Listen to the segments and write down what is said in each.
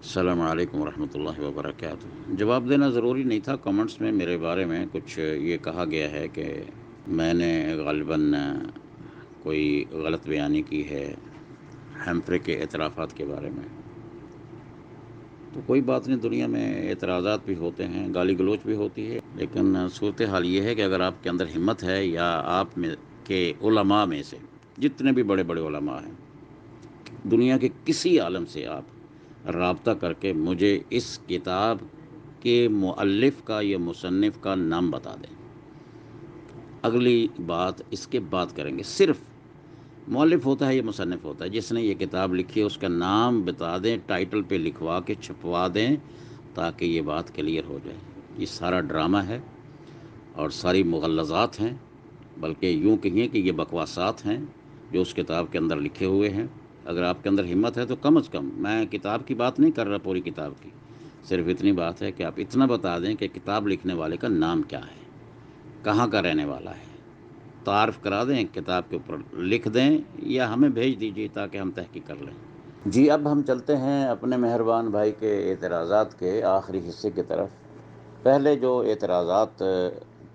السلام علیکم ورحمۃ اللہ وبرکاتہ۔ جواب دینا ضروری نہیں تھا، کمنٹس میں میرے بارے میں کچھ یہ کہا گیا ہے کہ میں نے غالباً کوئی غلط بیانی کی ہے ہیمفرے کے اعترافات کے بارے میں۔ تو کوئی بات نہیں، دنیا میں اعتراضات بھی ہوتے ہیں، گالی گلوچ بھی ہوتی ہے، لیکن صورتحال یہ ہے کہ اگر آپ کے اندر ہمت ہے یا آپ میں کے علماء میں سے جتنے بھی بڑے بڑے علماء ہیں دنیا کے کسی عالم سے آپ رابطہ کر کے مجھے اس کتاب کے مؤلف کا یا مصنف کا نام بتا دیں، اگلی بات اس کے بعد کریں گے۔ صرف مؤلف ہوتا ہے یا مصنف ہوتا ہے، جس نے یہ کتاب لکھی ہے اس کا نام بتا دیں، ٹائٹل پہ لکھوا کے چھپوا دیں تاکہ یہ بات کلیئر ہو جائے۔ یہ سارا ڈرامہ ہے اور ساری مغلظات ہیں، بلکہ یوں کہیے کہ یہ بکواسات ہیں جو اس کتاب کے اندر لکھے ہوئے ہیں۔ اگر آپ کے اندر ہمت ہے تو کم از کم، میں کتاب کی بات نہیں کر رہا پوری کتاب کی، صرف اتنی بات ہے کہ آپ اتنا بتا دیں کہ کتاب لکھنے والے کا نام کیا ہے، کہاں کا رہنے والا ہے، تعارف کرا دیں، کتاب کے اوپر لکھ دیں یا ہمیں بھیج دیجیے تاکہ ہم تحقیق کر لیں۔ جی، اب ہم چلتے ہیں اپنے مہربان بھائی کے اعتراضات کے آخری حصے کی طرف۔ پہلے جو اعتراضات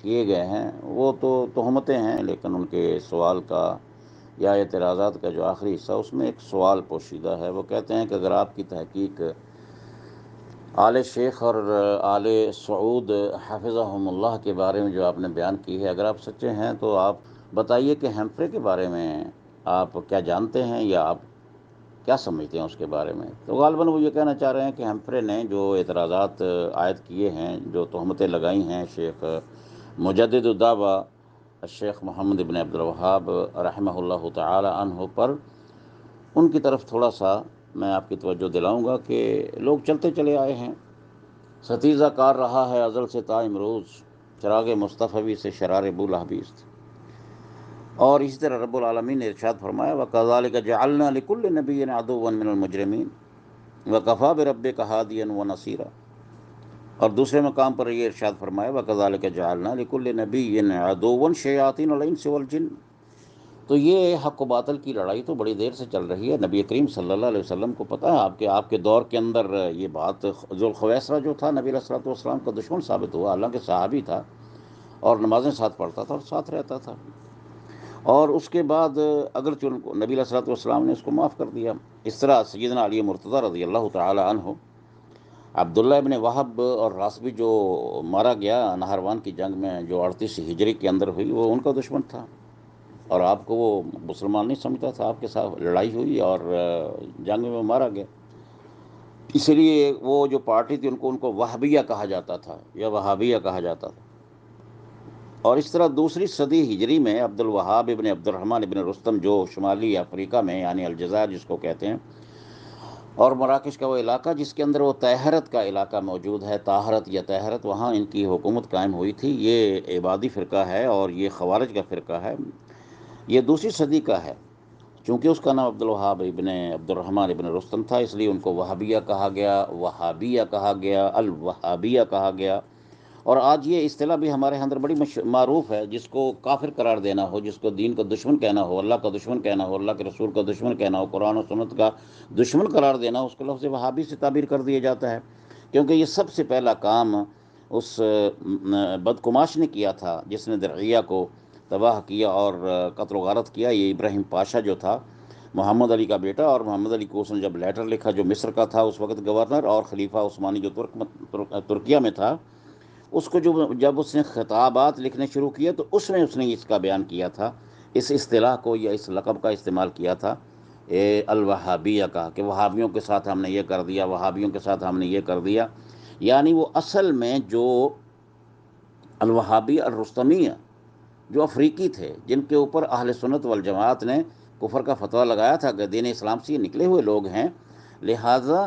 کیے گئے ہیں وہ تو تہمتیں ہیں، لیکن ان کے سوال کا یا اعتراضات کا جو آخری حصہ اس میں ایک سوال پوشیدہ ہے۔ وہ کہتے ہیں کہ اگر آپ کی تحقیق آل شیخ اور آل سعود حفظہم اللہ کے بارے میں جو آپ نے بیان کی ہے، اگر آپ سچے ہیں تو آپ بتائیے کہ ہیمفرے کے بارے میں آپ کیا جانتے ہیں یا آپ کیا سمجھتے ہیں اس کے بارے میں۔ تو غالباً وہ یہ کہنا چاہ رہے ہیں کہ ہیمفرے نے جو اعتراضات عائد کیے ہیں، جو تہمتیں لگائی ہیں شیخ مجدد الدعوہ شیخ محمد ابن عبد الوہاب رحمہ اللہ تعالی عنہ پر، ان کی طرف تھوڑا سا میں آپ کی توجہ دلاؤں گا کہ لوگ چلتے چلے آئے ہیں، ستیزہ کار رہا ہے ازل سے تا امروز، چراغ مصطفی سے شرار بولہبیست۔ اور اسی طرح رب العالمین نے ارشاد فرمایا وَكَذَلِكَ جَعَلْنَا لِكُلِّ نَبِيٍّ عَدُوًّا مِّنَ الْمُجْرِمِينَ وَكَفَىٰ بِرَبِّكَ هَادِيًا وَنَصِيرًا۔ اور دوسرے مقام پر یہ ارشاد فرمایا وَكَذَلِكَ جَعَلْنَا لِكُلِّ نَبِيٍّ عَدُوًّا شَيَاطِينَ الْإِنسِ وَالْجِنِّ۔ تو یہ حق و باطل کی لڑائی تو بڑی دیر سے چل رہی ہے۔ نبی کریم صلی اللہ علیہ وسلم کو پتہ ہے آپ کے دور کے اندر یہ بات، ذوالخویسرہ جو تھا نبی علیہ الصلوۃ والسلام کا دشمن ثابت ہوا، اللہ کے صحابی تھا اور نمازیں ساتھ پڑھتا تھا اور ساتھ رہتا تھا، اور اس کے بعد اگرچہ نبی علیہ الصلوۃ والسلام نے اس کو معاف کر دیا۔ اس طرح سیدنا علی مرتضیٰ رضی اللہ تعالی عنہ، عبداللہ ابن وہب اور راسبی جو مارا گیا نہروان کی جنگ میں جو 38 ہجری کے اندر ہوئی، وہ ان کا دشمن تھا اور آپ کو وہ مسلمان نہیں سمجھتا تھا، آپ کے ساتھ لڑائی ہوئی اور جنگ میں مارا گیا۔ اس لیے وہ جو پارٹی تھی ان کو وہابیہ کہا جاتا تھا یا وہابیہ کہا جاتا تھا۔ اور اس طرح دوسری صدی ہجری میں عبد الوہاب ابن عبد الرحمن ابن رستم جو شمالی افریقہ میں یعنی الجزائر جس کو کہتے ہیں، اور مراکش کا وہ علاقہ جس کے اندر وہ طاہرت کا علاقہ موجود ہے، طاہرت یا طاہرت، وہاں ان کی حکومت قائم ہوئی تھی۔ یہ عبادی فرقہ ہے اور یہ خوارج کا فرقہ ہے، یہ دوسری صدی کا ہے۔ چونکہ اس کا نام عبد الوہاب ابن عبد الرحمن ابن رستم تھا، اس لیے ان کو وہابیہ کہا گیا، وہابیہ کہا گیا، الوہابیہ کہا گیا۔ اور آج یہ اصطلاح بھی ہمارے اندر بڑی معروف ہے، جس کو کافر قرار دینا ہو، جس کو دین کا دشمن کہنا ہو، اللہ کا دشمن کہنا ہو، اللہ کے رسول کا دشمن کہنا ہو، قرآن و سنت کا دشمن قرار دینا ہو، اس کو لفظ وہابی سے تعبیر کر دیا جاتا ہے، کیونکہ یہ سب سے پہلا کام اس بدکماش نے کیا تھا جس نے درعیہ کو تباہ کیا اور قتل و غارت کیا۔ یہ ابراہیم پاشا جو تھا، محمد علی کا بیٹا، اور محمد علی کو اس نے جب لیٹر لکھا جو مصر کا تھا اس وقت گورنر اور خلیفہ عثمانی جو ترکیہ میں تھا، اس کو جب اس نے خطابات لکھنے شروع کیے تو اس میں اس نے اس کا بیان کیا تھا، اس اصطلاح کو یا اس لقب کا استعمال کیا تھا الوہابیہ کا، کہ وہابیوں کے ساتھ ہم نے یہ کر دیا، وہابیوں کے ساتھ ہم نے یہ کر دیا۔ یعنی وہ اصل میں جو الوہابی الرستمیہ جو افریقی تھے، جن کے اوپر اہل سنت والجماعت نے کفر کا فتویٰ لگایا تھا کہ دین اسلام سے یہ نکلے ہوئے لوگ ہیں، لہٰذا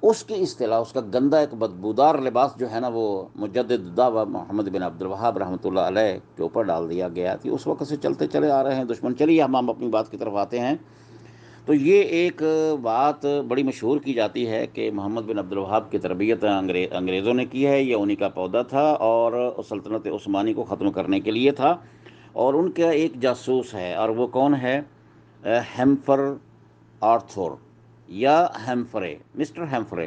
اس کی اصطلاح، اس کا گندا ایک بدبودار لباس جو ہے نا، وہ مجدد دعویٰ محمد بن عبد الوہاب رحمۃ اللہ علیہ کے اوپر ڈال دیا گیا تھی۔ اس وقت سے چلتے چلے آ رہے ہیں دشمن۔ چلیے ہم اپنی بات کی طرف آتے ہیں۔ تو یہ ایک بات بڑی مشہور کی جاتی ہے کہ محمد بن عبد الوہاب کی تربیت انگریزوں نے کی ہے، یہ انہی کا پودا تھا اور سلطنت عثمانی کو ختم کرنے کے لیے تھا، اور ان کا ایک جاسوس ہے، اور وہ کون ہے؟ Hempher Arthur. یا ہیمفرے، مسٹر ہیمفرے.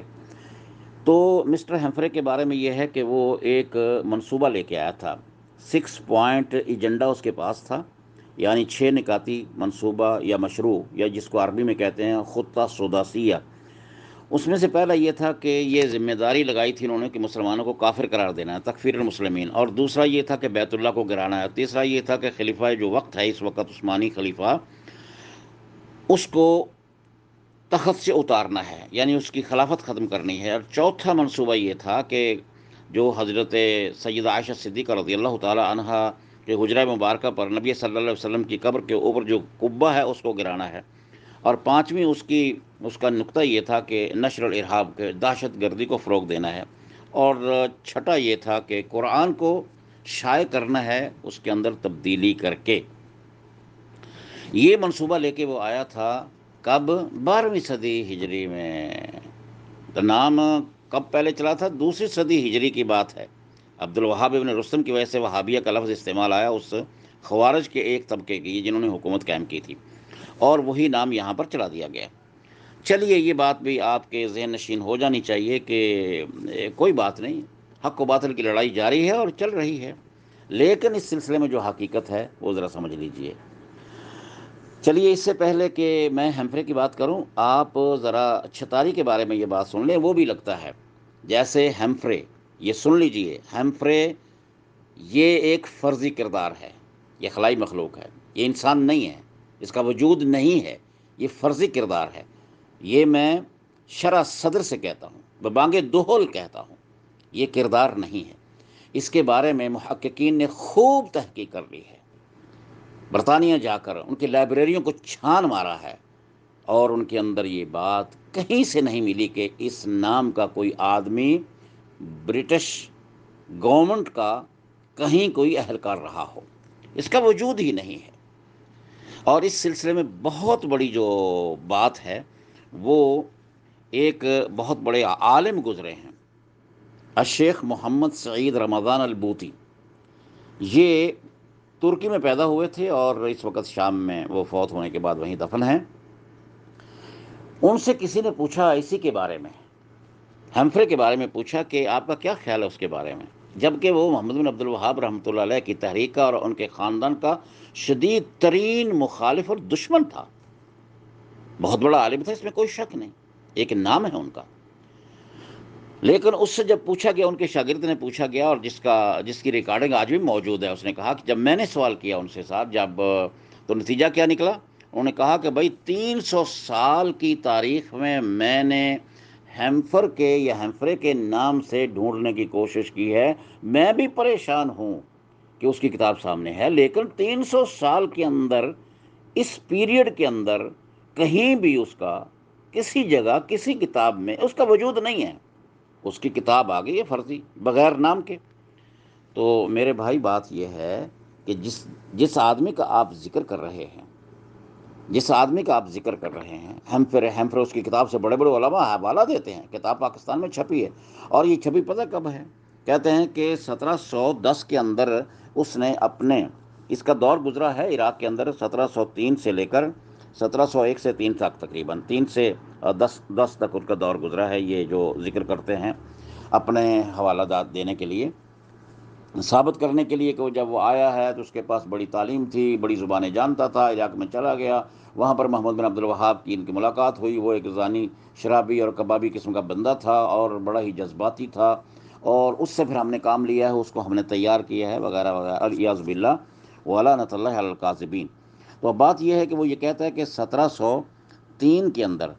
تو مسٹر ہیمفرے کے بارے میں یہ ہے کہ وہ ایک منصوبہ لے کے آیا تھا، 6 پوائنٹ ایجنڈا اس کے پاس تھا، یعنی 6 نکاتی منصوبہ یا مشروع، یا جس کو عربی میں کہتے ہیں خطہ سوداسیہ. اس میں سے پہلا یہ تھا کہ یہ ذمہ داری لگائی تھی انہوں نے کہ مسلمانوں کو کافر قرار دینا ہے، تکفیر المسلمین، اور دوسرا یہ تھا کہ بیت اللہ کو گرانا ہے، تیسرا یہ تھا کہ خلیفہ جو وقت ہے اس وقت عثمانی خلیفہ، اس کو تخت سے اتارنا ہے، یعنی اس کی خلافت ختم کرنی ہے. اور چوتھا منصوبہ یہ تھا کہ جو حضرت سیدہ عائشہ صدیقہ رضی اللہ تعالی عنہا کے حجرہ مبارکہ پر نبی صلی اللہ علیہ وسلم کی قبر کے اوپر جو قبہ ہے اس کو گرانا ہے. اور پانچویں اس کا نقطہ یہ تھا کہ نشر الارہاب کے دہشت گردی کو فروغ دینا ہے. اور چھٹا یہ تھا کہ قرآن کو شائع کرنا ہے اس کے اندر تبدیلی کر کے. یہ منصوبہ لے کے وہ آیا تھا کب؟ 12ویں صدی ہجری میں. تو نام کب پہلے چلا تھا؟ دوسری صدی ہجری کی بات ہے. عبد الوہاب ابن رستم کی وجہ سے وہابیہ کا لفظ استعمال آیا اس خوارج کے ایک طبقے کی جنہوں نے حکومت قائم کی تھی، اور وہی نام یہاں پر چلا دیا گیا. چلیے یہ بات بھی آپ کے ذہن نشین ہو جانی چاہیے کہ کوئی بات نہیں، حق و باطل کی لڑائی جاری ہے اور چل رہی ہے، لیکن اس سلسلے میں جو حقیقت ہے وہ ذرا سمجھ لیجئے. چلیے اس سے پہلے کہ میں ہیمفرے کی بات کروں، آپ ذرا چھتاری کے بارے میں یہ بات سن لیں. وہ بھی لگتا ہے جیسے ہیمفرے. یہ سن لیجئے، ہیمفرے یہ ایک فرضی کردار ہے، یہ خلائی مخلوق ہے، یہ انسان نہیں ہے، اس کا وجود نہیں ہے، یہ فرضی کردار ہے. یہ میں شرح صدر سے کہتا ہوں، ببانگ دہل کہتا ہوں، یہ کردار نہیں ہے. اس کے بارے میں محققین نے خوب تحقیق کر لی ہے، برطانیہ جا کر ان کی لائبریریوں کو چھان مارا ہے، اور ان کے اندر یہ بات کہیں سے نہیں ملی کہ اس نام کا کوئی آدمی برٹش گورنمنٹ کا کہیں کوئی اہلکار رہا ہو. اس کا وجود ہی نہیں ہے. اور اس سلسلے میں بہت بڑی جو بات ہے وہ ایک بہت بڑے عالم گزرے ہیں، الشیخ محمد سعید رمضان البوطی. یہ ترکی میں پیدا ہوئے تھے اور اس وقت شام میں وہ فوت ہونے کے بعد وہیں دفن ہیں. ان سے کسی نے پوچھا اسی کے بارے میں، ہیمفرے کے بارے میں پوچھا کہ آپ کا کیا خیال ہے اس کے بارے میں، جبکہ وہ محمد بن عبد الوہاب رحمۃ اللہ علیہ کی تحریک کا اور ان کے خاندان کا شدید ترین مخالف اور دشمن تھا. بہت بڑا عالم تھا، اس میں کوئی شک نہیں، ایک نام ہے ان کا. لیکن اس سے جب پوچھا گیا، ان کے شاگرد نے پوچھا گیا، اور جس کی ریکارڈنگ آج بھی موجود ہے، اس نے کہا کہ جب میں نے سوال کیا ان سے صاحب تو نتیجہ کیا نکلا؟ انہوں نے کہا کہ بھائی 300 سال کی تاریخ میں نے ہیمفرے کے نام سے ڈھونڈنے کی کوشش کی ہے. میں بھی پریشان ہوں کہ اس کی کتاب سامنے ہے، لیکن 300 سال کے اندر، اس پیریڈ کے اندر کہیں بھی اس کا کسی جگہ کسی کتاب میں اس کا وجود نہیں ہے. اس کی کتاب آ گئی ہے فرضی بغیر نام کے. تو میرے بھائی بات یہ ہے کہ جس آدمی کا آپ ذکر کر رہے ہیں، ہیمفرے اس کی کتاب سے بڑے بڑے علماء حوالہ دیتے ہیں. کتاب پاکستان میں چھپی ہے، اور یہ چھپی پتہ کب ہے؟ کہتے ہیں کہ 1710 کے اندر اس نے اس کا دور گزرا ہے عراق کے اندر 1703 سے لے کر 1701 سے 3 تک، تقریباً 3 سے 10 تک ان کا دور گزرا ہے. یہ جو ذکر کرتے ہیں اپنے حوالہ جات دینے کے لیے، ثابت کرنے کے لیے کہ جب وہ آیا ہے تو اس کے پاس بڑی تعلیم تھی، بڑی زبانیں جانتا تھا، عراق میں چلا گیا، وہاں پر محمد بن عبد الوہاب کی ان کی ملاقات ہوئی. وہ ایک زانی، شرابی اور کبابی قسم کا بندہ تھا اور بڑا ہی جذباتی تھا، اور اس سے پھر ہم نے کام لیا ہے، اس کو ہم نے تیار کیا ہے وغیرہ وغیرہ، الیاذ باللہ ولعنۃ اللہ علی الکاذبین. تو اب بات یہ ہے کہ وہ یہ کہتا ہے کہ 1703 کے اندر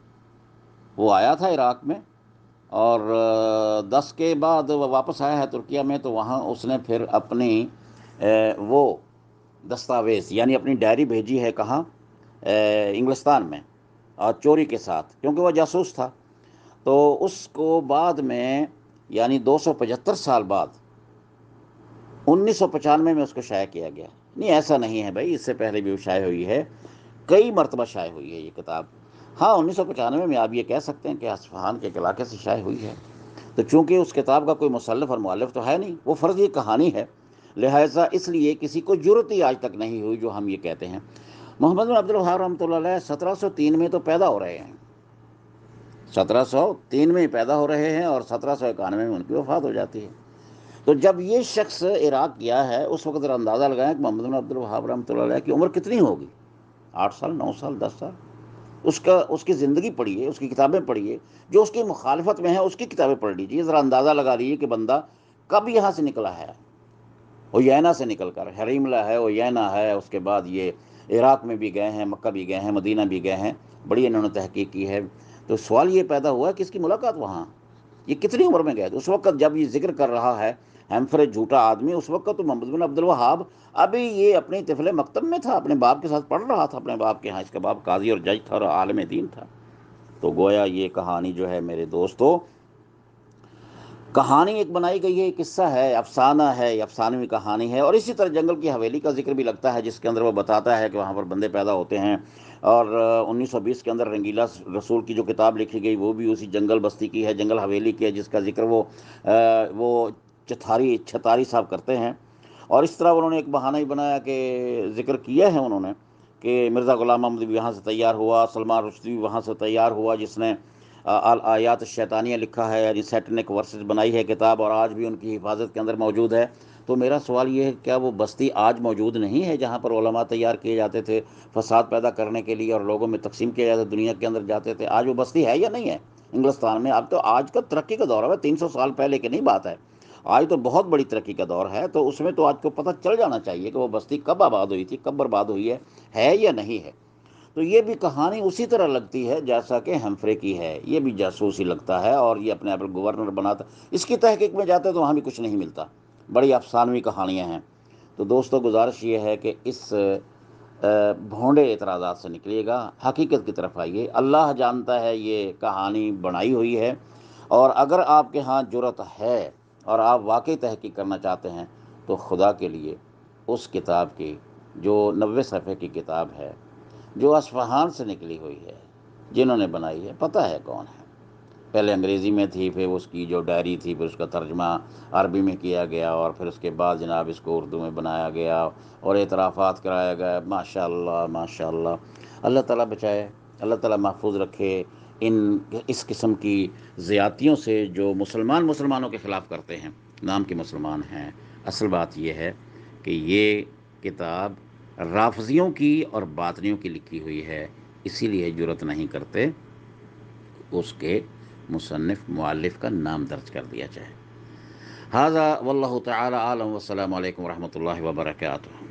وہ آیا تھا عراق میں، اور 10 کے بعد وہ واپس آیا ہے ترکیہ میں. تو وہاں اس نے پھر اپنی وہ دستاویز، یعنی اپنی ڈائری بھیجی ہے کہاں؟ انگلستان میں، اور چوری کے ساتھ، کیونکہ وہ جاسوس تھا. تو اس کو بعد میں، یعنی 275 سال بعد 1995 میں اس کو شائع کیا گیا. نہیں، ایسا نہیں ہے بھائی، اس سے پہلے بھی وہ شائع ہوئی ہے، کئی مرتبہ شائع ہوئی ہے یہ کتاب. ہاں 1995 میں آپ یہ کہہ سکتے ہیں کہ اصفہان کے علاقے سے شائع ہوئی ہے. تو چونکہ اس کتاب کا کوئی مصنف اور مؤلف تو ہے نہیں، وہ فرضی کہانی ہے، لہٰذا اس لیے کسی کو جرت ہی آج تک نہیں ہوئی جو ہم یہ کہتے ہیں. محمد بن عبد الوہاب رحمۃ اللہ علیہ 1703 میں تو پیدا ہو رہے ہیں، 1703 میں پیدا ہو رہے ہیں اور 1791 میں ان کی وفات ہو جاتی ہے۔ تو جب یہ شخص عراق گیا ہے اس وقت ذرا اندازہ لگائیں کہ محمد بن عبد الوہاب رحمۃ اللہ علیہ کی عمر کتنی ہوگی، 8 سال، 9 سال، 10 سال۔ اس کی زندگی پڑھیے، اس کی کتابیں پڑھیے، جو اس کی مخالفت میں ہے اس کی کتابیں پڑھ لیجیے، ذرا اندازہ لگا لیجیے کہ بندہ کب یہاں سے نکلا ہے، اویینا سے نکل کر حریملہ ہے، اویینا ہے، اس کے بعد یہ عراق میں بھی گئے ہیں، مکہ بھی گئے ہیں، مدینہ بھی گئے ہیں، بڑی انہوں نے تحقیق کی ہے۔ تو سوال یہ پیدا ہوا کہ اس کی ملاقات وہاں، یہ کتنی عمر میں گئے تھے اس وقت جب یہ ذکر کر رہا ہے ہیمفرے جھوٹا آدمی؟ اس وقت تو محمد بن عبد الوہاب ابھی یہ اپنی طفل مکتب میں تھا، اپنے باپ کے ساتھ پڑھ رہا تھا، اپنے باپ کے ہاں، اس کا باپ قاضی اور جج تھا اور عالم دین تھا۔ تو گویا یہ کہانی جو ہے میرے دوستو، کہانی ایک بنائی گئی ہے، قصہ ہے، افسانہ ہے، یہ افسانوی کہانی ہے۔ اور اسی طرح جنگل کی حویلی کا ذکر بھی لگتا ہے جس کے اندر وہ بتاتا ہے کہ وہاں پر بندے پیدا ہوتے ہیں، اور 1920 کے اندر رنگیلا رسول کی جو کتاب لکھی گئی وہ بھی اسی جنگل بستی کی ہے، جنگل حویلی کی ہے، جس کا ذکر وہ چھتاری صاحب کرتے ہیں۔ اور اس طرح انہوں نے ایک بہانہ ہی بنایا کہ ذکر کیا ہے انہوں نے کہ مرزا غلام محمد بھی وہاں سے تیار ہوا، سلمان رشدی بھی وہاں سے تیار ہوا جس نے آیات الشیطانیہ لکھا ہے، یعنی سیٹنک ورسز بنائی ہے کتاب، اور آج بھی ان کی حفاظت کے اندر موجود ہے۔ تو میرا سوال یہ ہے کیا وہ بستی آج موجود نہیں ہے جہاں پر علماء تیار کیے جاتے تھے فساد پیدا کرنے کے لیے اور لوگوں میں تقسیم کیا جاتا تھا، دنیا کے اندر جاتے تھے؟ آج وہ بستی ہے یا نہیں ہے انگلستان میں؟ اب تو آج کا ترقی کا دور ہے، 300 سال پہلے کی نہیں بات ہے، آج تو بہت بڑی ترقی کا دور ہے۔ تو اس میں تو آج کو پتہ چل جانا چاہیے کہ وہ بستی کب آباد ہوئی تھی، کب برباد ہوئی ہے یا نہیں ہے۔ تو یہ بھی کہانی اسی طرح لگتی ہے جیسا کہ ہیمفرے کی ہے، یہ بھی جاسوسی لگتا ہے اور یہ اپنے آپ کو گورنر بناتا۔ اس کی تحقیق میں جاتے تو وہاں بھی کچھ نہیں ملتا، بڑی افسانوی کہانیاں ہیں۔ تو دوستو گزارش یہ ہے کہ اس بھونڈے اعتراضات سے نکلیے گا، حقیقت کی طرف آئیے۔ اللہ جانتا ہے یہ کہانی بنائی ہوئی ہے، اور اگر آپ کے ہاں جرت ہے اور آپ واقعی تحقیق کرنا چاہتے ہیں تو خدا کے لیے اس کتاب کی جو 90 صفحے کی کتاب ہے، جو اصفہان سے نکلی ہوئی ہے، جنہوں نے بنائی ہے پتہ ہے کون ہے، پہلے انگریزی میں تھی، پھر اس کی جو ڈائری تھی، پھر اس کا ترجمہ عربی میں کیا گیا، اور پھر اس کے بعد جناب اس کو اردو میں بنایا گیا اور اعترافات کرایا گیا۔ ماشاء اللہ ماشاء اللہ، اللہ تعالیٰ بچائے، اللہ تعالیٰ محفوظ رکھے اس قسم کی زیادتیوں سے جو مسلمانوں کے خلاف کرتے ہیں، نام کے مسلمان ہیں۔ اصل بات یہ ہے کہ یہ کتاب رافضیوں کی اور باطنیوں کی لکھی ہوئی ہے، اسی لیے جرت نہیں کرتے اس کے مصنف مؤلف کا نام درج کر دیا جائے۔ ھذا واللہ تعالی عالم، والسلام علیکم ورحمۃ اللہ وبرکاتہ۔